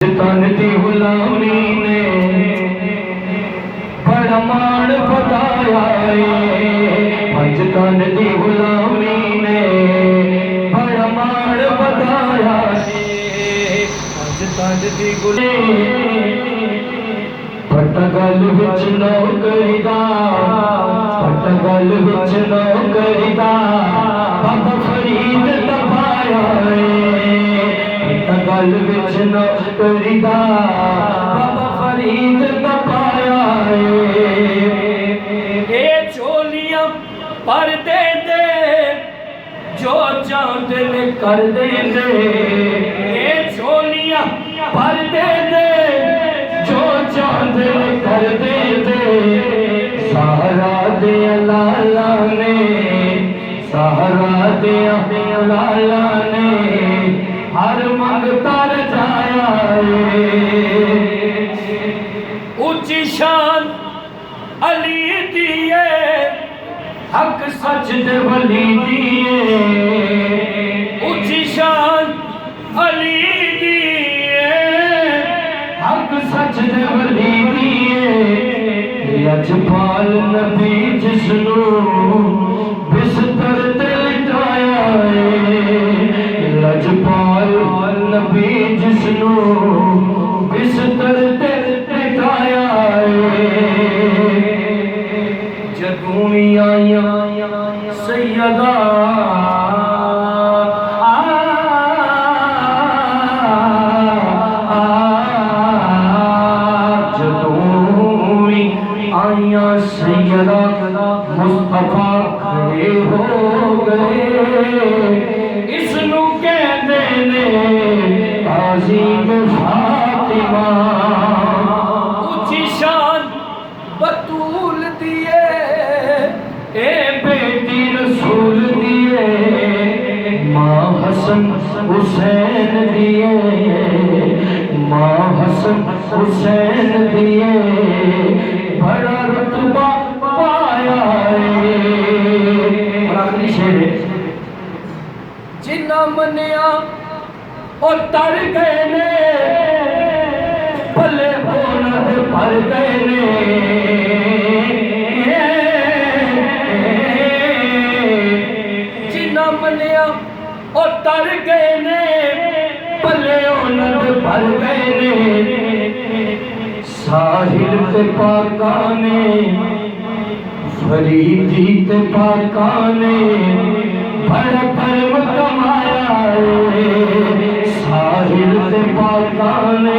تن دی غلامی نے بڑا مان بتایا تن دی غلامی نے بڑا مان بتایا تن دی غلامی پٹگل وچ نوکری دا پٹگل وچ نوکری دا بابا فرید تپایا پٹگل وچ نوکری دا بابا فرید تپایا اے چولیاں پر دے دے جو چاہتے نے کر دے دے اے چولیاں پر دے دے جو چاہتے نے کر دے دے سہارا دیا لالا نے سہارا دیا لالا نے ہر منگتا رجایا اونچی شان علی دیے حق سچ دے ولی دیے اونچی شان علی دیے حق سچ دے ولی دیے لجپال نبی جسنو بستر تے لٹایا لجپال نبی جسنو بستر تے لٹایا جدوں آئیاں سیدہ آئیاں سیدہ مصطفیٰ کھڑے ہو گئے اس نو کہندے نے عظیم فاطمہ اونچی شان بطول دیے اے بیٹی رسول دیے ماں حسن حسین دیے ماں حسن حسین دیے بڑا رتبہ پایا اور آخری شعر جنہ منیا اور تر گئے نے پلے ہونا دے بھر گئے نے جنہ منیا اور تر گئے نے پلے ہونا دے بھر گئے نے ساحل تے پاکانے فریدی تے پاکانے بڑا کرم کمایا ساحل تے پاکانے